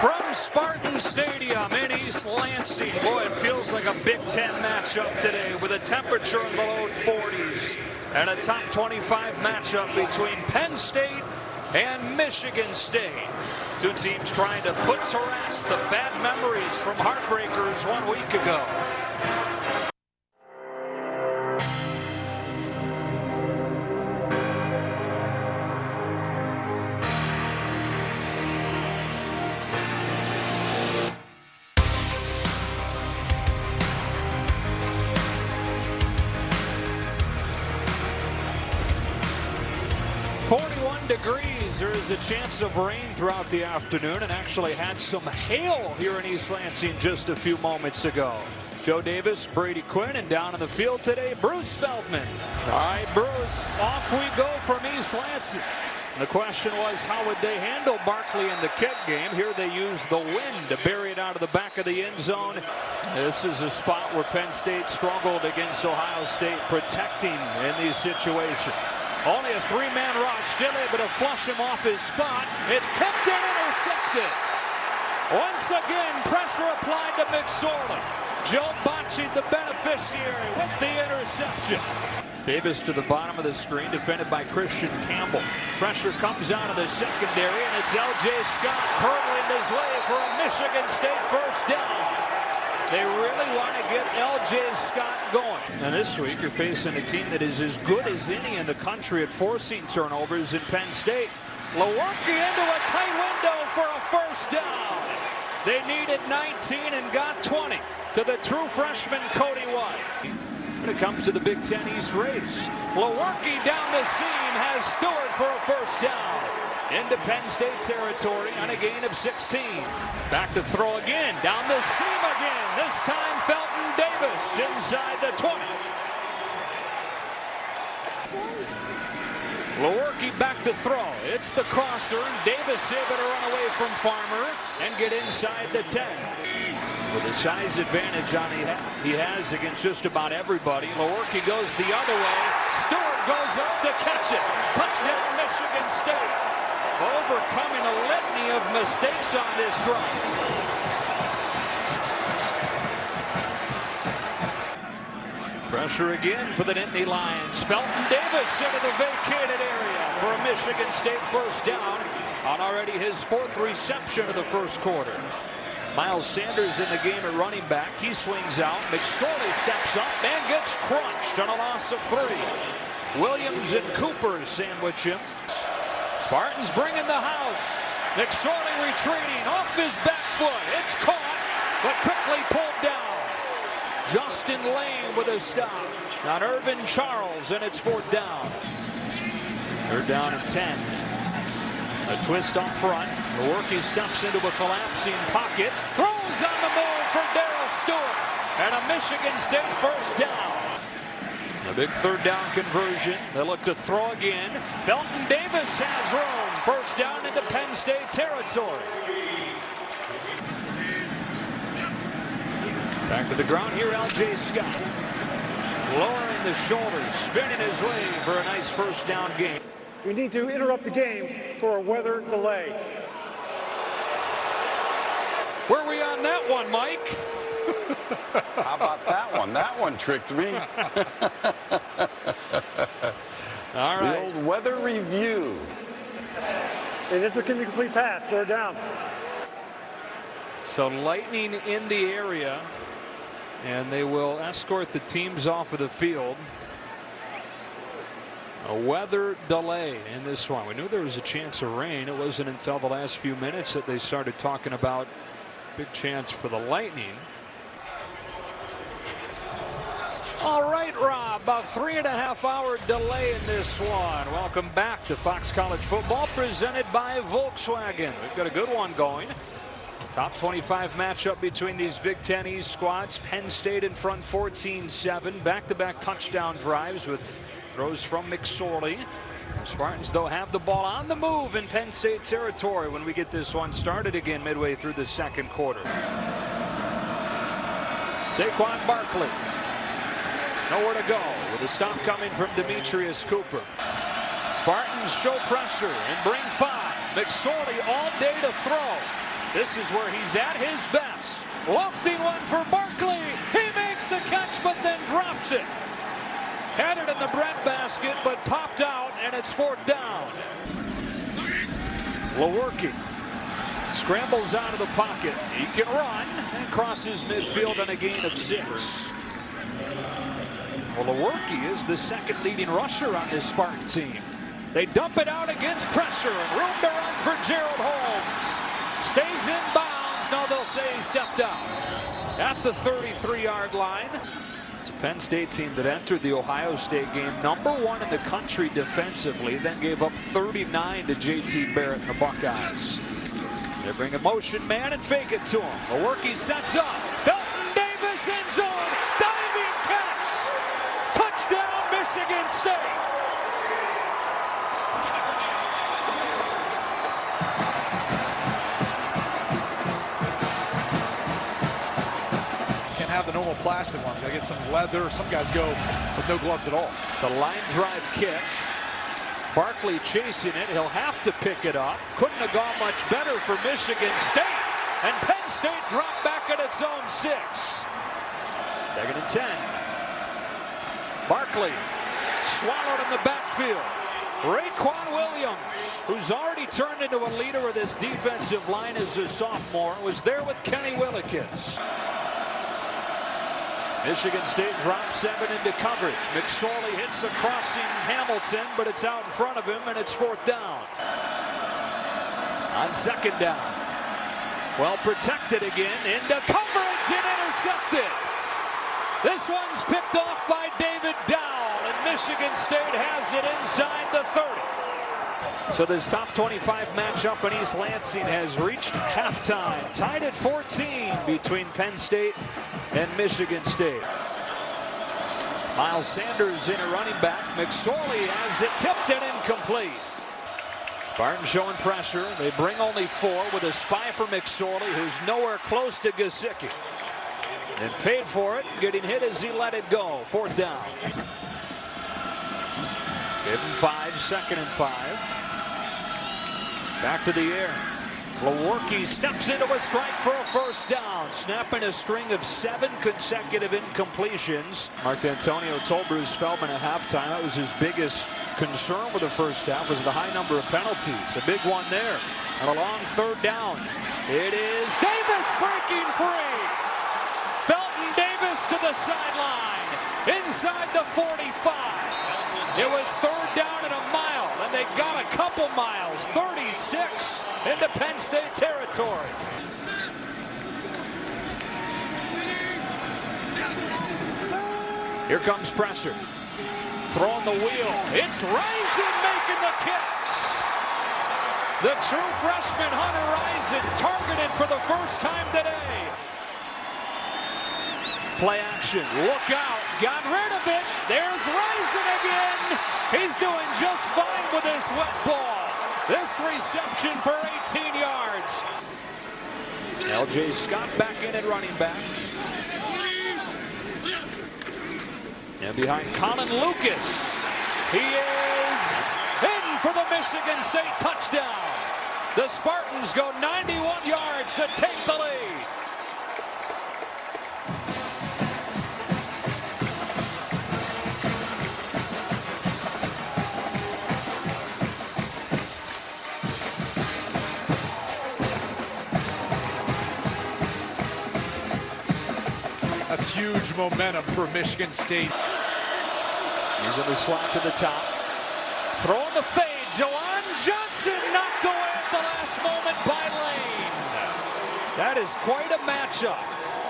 From Spartan Stadium in East Lansing. Boy, it feels like a Big Ten matchup today with a temperature in the low 40s and a top 25 matchup between Penn State and Michigan State. Two teams trying to put to rest the bad memories from heartbreakers 1 week ago. Degrees. There is a chance of rain throughout the afternoon, and actually had some hail here in East Lansing just a few moments ago. Joe Davis, Brady Quinn, and down in the field today, Bruce Feldman. All right, Bruce, off we go from East Lansing. The question was, how would they handle Barkley in the kick game? Here they use the wind to bury it out of the back of the end zone. This is a spot where Penn State struggled against Ohio State, protecting in these situations. Only a three-man rush, still able to flush him off his spot. It's tipped and intercepted. Once again, pressure applied to McSorley. Joe Bocci, the beneficiary, with the interception. Davis to the bottom of the screen, defended by Christian Campbell. Pressure comes out of the secondary, and it's L.J. Scott hurdling his way for a Michigan State first down. They really want to get L.J. Scott going. And this week, you're facing a team that is as good as any in the country at forcing turnovers in Penn State. Lewerke into a tight window for a first down. They needed 19 and got 20 to the true freshman Cody White. When it comes to the Big Ten East race, Lewerke down the seam has Stewart for a first down. Into Penn State territory on a gain of 16. Back to throw again, down the seam again. This time Felton Davis inside the 20. Lewerke back to throw. It's the crosser, and Davis able to run away from Farmer and get inside the 10. With a size advantage on he has against just about everybody. Lewerke goes the other way. Stewart goes up to catch it. Touchdown Michigan State. Overcoming a litany of mistakes on this drive. Pressure again for the Nittany Lions. Felton Davis into the vacated area for a Michigan State first down on already his 4th reception of the first quarter. Miles Sanders in the game at running back. He swings out. McSorley steps up and gets crunched on a loss of 3. Williams and Cooper sandwich him. Spartans bring in the house. McSorley retreating off his back foot. It's caught, but quickly pulled down. Justin Lane with a stop on Irvin Charles, and it's 4th down. They're down at 10. A twist up front. Lewerke steps into a collapsing pocket. Throws on the move for Darrell Stewart. And a Michigan State first down. A big 3rd down conversion. They look to throw again. Felton Davis has room. First down into Penn State territory. Back to the ground here, L.J. Scott. Lowering the shoulders, spinning his way for a nice first down gain. We need to interrupt the game for a weather delay. Where are we on that one, Mike? How about that one? That one tricked me. All right. The old weather review. It is going to be a complete pass. 3rd down. So lightning in the area, and they will escort the teams off of the field. A weather delay in this one. We knew there was a chance of rain. It wasn't until the last few minutes that they started talking about big chance for the lightning. All right, Rob, about 3.5-hour delay in this one. Welcome back to Fox College Football, presented by Volkswagen. We've got a good one going. Top 25 matchup between these Big Ten East squads. Penn State in front 14-7. Back-to-back touchdown drives with throws from McSorley. The Spartans, though, have the ball on the move in Penn State territory when we get this one started again midway through the second quarter. Saquon Barkley. Nowhere to go with a stop coming from Demetrius Cooper. Spartans show pressure and bring 5. McSorley all day to throw. This is where he's at his best. Lofting one for Barkley. He makes the catch, but then drops it. Had it in the breadbasket, but popped out, and it's 4th down. Lewerke scrambles out of the pocket. He can run and crosses midfield on a gain of 6. Well, Lewerke is the second leading rusher on this Spartan team. They dump it out against pressure and room to run for Gerald Holmes. Stays in bounds. No, they'll say he stepped out. At the 33-yard line. It's a Penn State team that entered the Ohio State game #1 in the country defensively, then gave up 39 to J.T. Barrett and the Buckeyes. They bring a motion man and fake it to him. Lewerke sets up. Felton Davis end zone. Diving catch. Touchdown, Michigan State. Have the normal plastic ones. Gotta get some leather. Some guys go with no gloves at all. It's a line drive kick. Barkley chasing it. He'll have to pick it up. Couldn't have gone much better for Michigan State. And Penn State dropped back at its own 6. 2nd and 10. Barkley swallowed in the backfield. Raekwon Williams, who's already turned into a leader of this defensive line as a sophomore, was there with Kenny Willekes. Michigan State drops 7 into coverage. McSorley hits a crossing Hamilton, but it's out in front of him, and it's 4th down. On 2nd down. Well protected again, into coverage and intercepted. This one's picked off by David Dowell, and Michigan State has it inside the 30. So this top 25 matchup in East Lansing has reached halftime. Tied at 14 between Penn State and Michigan State. Miles Sanders in a running back. McSorley has it tipped and incomplete. Spartan showing pressure. They bring only 4 with a spy for McSorley, who's nowhere close to Gesicki. And paid for it, getting hit as he let it go. 4th down. Give him 5, 2nd and 5. Back to the air. Lewerke steps into a strike for a 1st down, snapping a string of 7 consecutive incompletions. Mark Antonio told Bruce Feldman at halftime that was his biggest concern with the first half was the high number of penalties. A big one there. And a long 3rd down. It is Davis breaking free. Felton Davis to the sideline. Inside the 45. It was 3rd down and a mile, and they got a couple miles. 36 into Penn State territory. Here comes pressure. Throwing the wheel. It's Rison making the catch. The true freshman Hunter Rison targeted for the first time today. Play action. Look out. Got rid of it. There's Rison again. He's doing just fine with this wet ball. This reception for 18 yards. L.J. Scott back in at running back. And behind Colin Lucas. He is in for the Michigan State touchdown. The Spartans go 91 yards to take the lead. That's huge momentum for Michigan State. He's in the slot to the top. Throwing the fade. Jawan Johnson knocked away at the last moment by Lane. That is quite a matchup.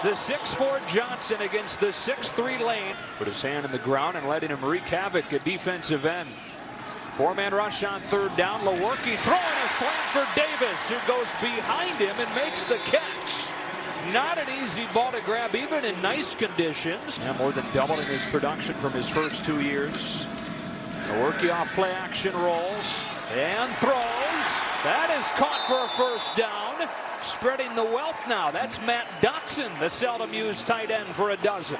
The 6'4 Johnson against the 6'3 Lane. Put his hand in the ground and letting him wreak havoc at defensive end. 4-man rush on 3rd down. Lewerke throwing a slant for Davis, who goes behind him and makes the catch. Not an easy ball to grab, even in nice conditions. And more than doubling his production from his first 2 years. Lewerke off play action, rolls and throws. That is caught for a 1st down. Spreading the wealth now. That's Matt Dotson, the seldom used tight end, for a dozen.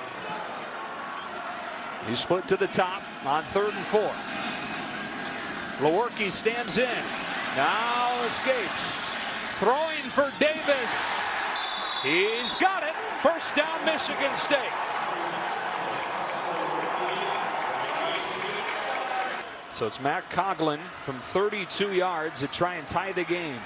He split to the top on 3rd and 4th. Lewerke stands in. Now escapes. throwing for Davis. He's got it. First down, Michigan State. So it's Matt Coughlin from 32 yards to try and tie the game.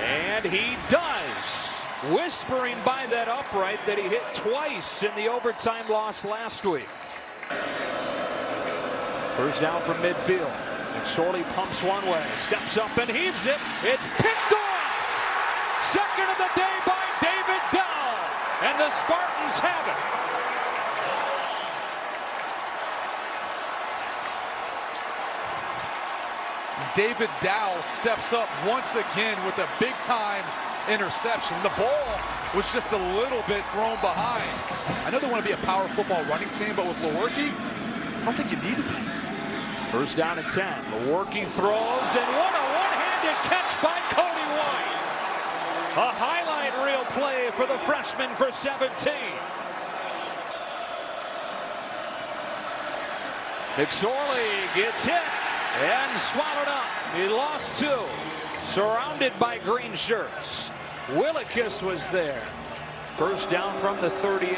And he does. Whispering by that upright that he hit twice in the overtime loss last week. First down from midfield. McSorley pumps one way, steps up and heaves it. It's picked off. Second of the day by David Dowell. And the Spartans have it. David Dowell steps up once again with a big-time interception. The ball was just a little bit thrown behind. I know they want to be a power football running team, but with Lewerke, I don't think you need to be. First down and 10. Lewerke throws, and what a one-handed catch by Cody White. A highlight reel play for the freshman for 17. McSorley gets hit and swallowed up. He lost two. Surrounded by green shirts. Willikis was there. First down from the 38.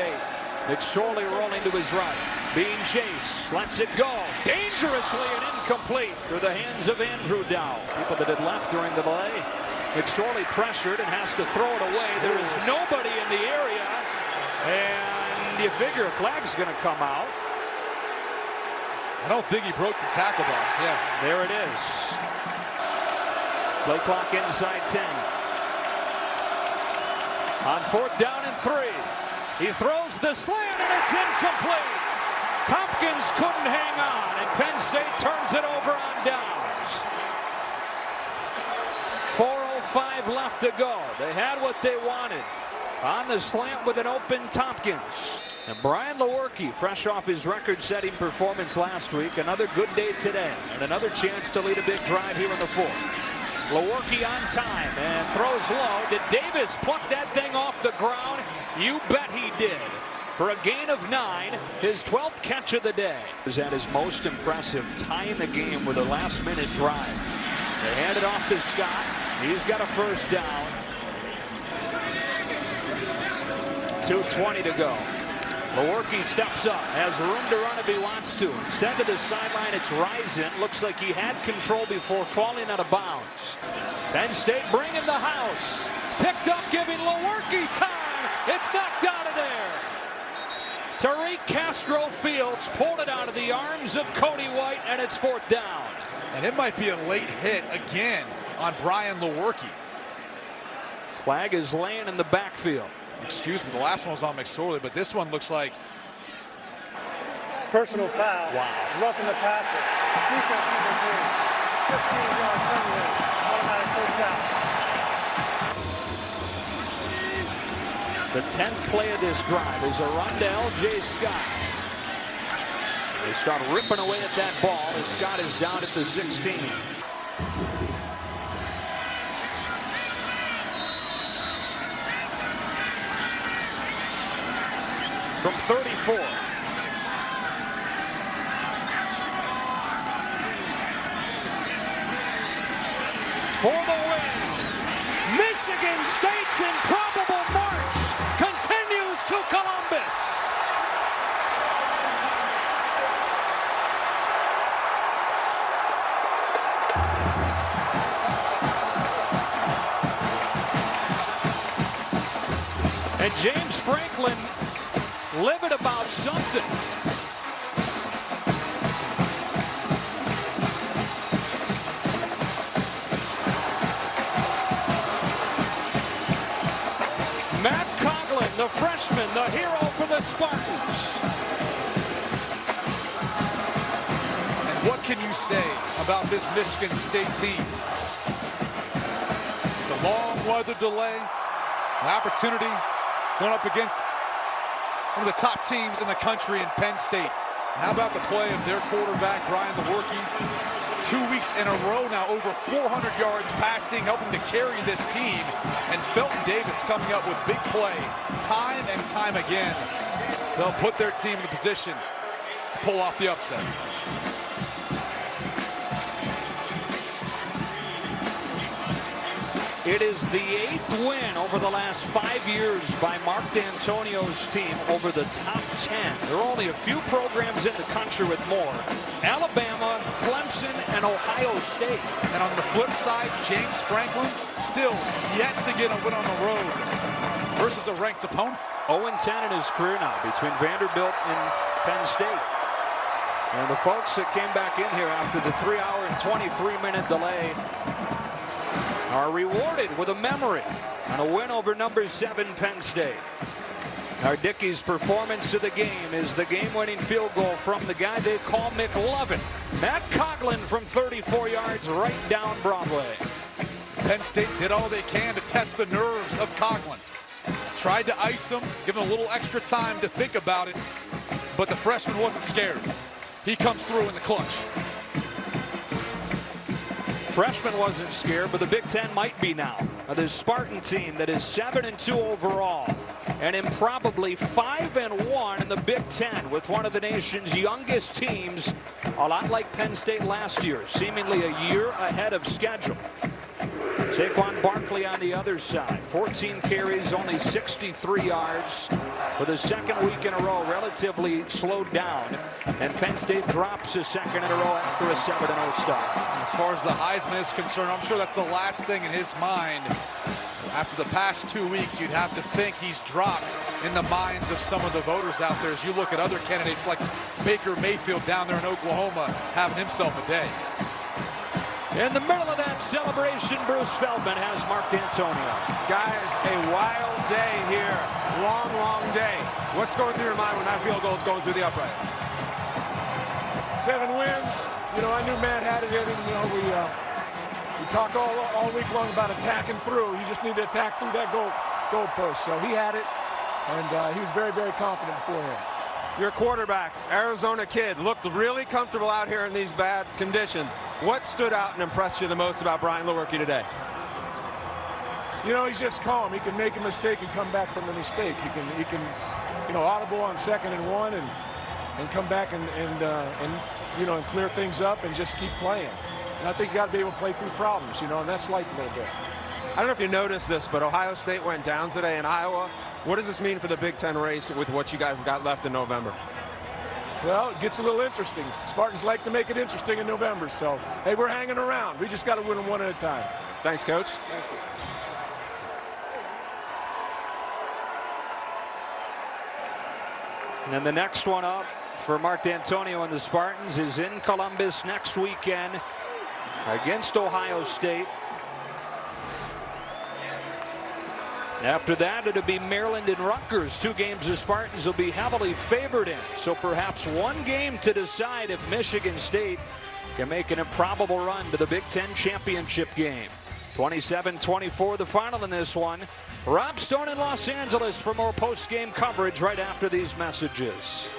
McSorley rolling to his right. Being chased. Lets it go. Dangerously and incomplete through the hands of Andrew Dowell. People that had left during the delay. McSorley pressured and has to throw it away. There is nobody in the area. And you figure a flag's going to come out. I don't think he broke the tackle box. Yeah. There it is. Play clock inside 10. On fourth down and 3. He throws the slant and it's incomplete. Tompkins couldn't hang on and Penn State turns it over on downs. 4:05 left to go. They had what they wanted. On the slant with an open Tompkins. And Brian Lewerke, fresh off his record-setting performance last week, another good day today, and another chance to lead a big drive here in the fourth. Lewerke on time and throws low. Did Davis pluck that thing off the ground? You bet he did. For a gain of 9, his 12th catch of the day. Is at his most impressive, tying the game with a last-minute drive. They hand it off to Scott. He's got a first down. 2:20 to go. Lewerke steps up, has room to run if he wants to. Instead to the sideline, it's Risen. Looks like he had control before falling out of bounds. Penn State bringing the house. Picked up, giving Lewerke time. It's knocked out of there. Tariq Castro Fields pulled it out of the arms of Cody White, and it's fourth down. And it might be a late hit again on Brian Lewerke. Flag is laying in the backfield. Excuse me, the last one was on McSorley, but this one looks like personal foul. Wow. Roughing the passer. Defense number 3. 15-yard penalty. Automatic first down. The 10th play of this drive is a run to L.J. Scott. They start ripping away at that ball as Scott is down at the 16. From 34. For the win. Michigan State's improbable march continues to Columbus. And James Franklin livid about something. Matt Coughlin, the freshman, the hero for the Spartans. And what can you say about this Michigan State team? The long weather delay, the opportunity going up against one of the top teams in the country in Penn State. And how about the play of their quarterback, Brian Lewerke? 2 weeks in a row now, over 400 yards passing, helping to carry this team. And Felton Davis coming up with big play time and time again to help put their team in the position to pull off the upset. It is the 8th win over the last 5 years by Mark D'Antonio's team over the top 10. There are only a few programs in the country with more: Alabama, Clemson, and Ohio State. And on the flip side, James Franklin still yet to get a win on the road versus a ranked opponent. 0-10 in his career now between Vanderbilt and Penn State. And the folks that came back in here after the 3-hour and 23-minute delay are rewarded with a memory and a win over number 7 Penn State. Our Dickey's performance of the game is the game-winning field goal from the guy they call McLovin. Matt Coughlin from 34 yards right down Broadway. Penn State did all they can to test the nerves of Coughlin. Tried to ice him, give him a little extra time to think about it, but the freshman wasn't scared. He comes through in the clutch. Freshman wasn't scared, but the Big Ten might be now. The Spartan team that is 7-2 overall and improbably 5-1 in the Big Ten with one of the nation's youngest teams, a lot like Penn State last year, seemingly a year ahead of schedule. Saquon Barkley on the other side, 14 carries, only 63 yards. For the second week in a row, relatively slowed down. And Penn State drops a second in a row after a 7-0 start. As far as the Heisman is concerned, I'm sure that's the last thing in his mind. After the past 2 weeks, you'd have to think he's dropped in the minds of some of the voters out there as you look at other candidates like Baker Mayfield down there in Oklahoma having himself a day. In the middle of that celebration, Bruce Feldman has Mark D'Antonio. Guys, a wild day here. Long, long day. What's going through your mind when that field goal is going through the upright? 7 wins. You know, I knew Matt had it in him. You know, we talk all week long about attacking through. He just needed to attack through that goal post. So he had it, and he was very, very confident beforehand. Your quarterback, Arizona kid, looked really comfortable out here in these bad conditions. What stood out and impressed you the most about Brian Lewerke today? You know, he's just calm. He can make a mistake and come back from the mistake. He can, you know, audible on 2nd and 1 and come back and you know, and clear things up and just keep playing. And I think you got to be able to play through problems, you know, and that's life a little bit. I don't know if you noticed this, but Ohio State went down today in Iowa. What does this mean for the Big Ten race with what you guys got left in November? Well, it gets a little interesting. Spartans like to make it interesting in November, so, hey, we're hanging around. We just got to win them one at a time. Thanks, Coach. And then the next one up for Mark D'Antonio and the Spartans is in Columbus next weekend against Ohio State. After that, it'll be Maryland and Rutgers, 2 games the Spartans will be heavily favored in. So perhaps one game to decide if Michigan State can make an improbable run to the Big Ten championship game. 27-24 the final in this one. Rob Stone in Los Angeles for more post-game coverage right after these messages.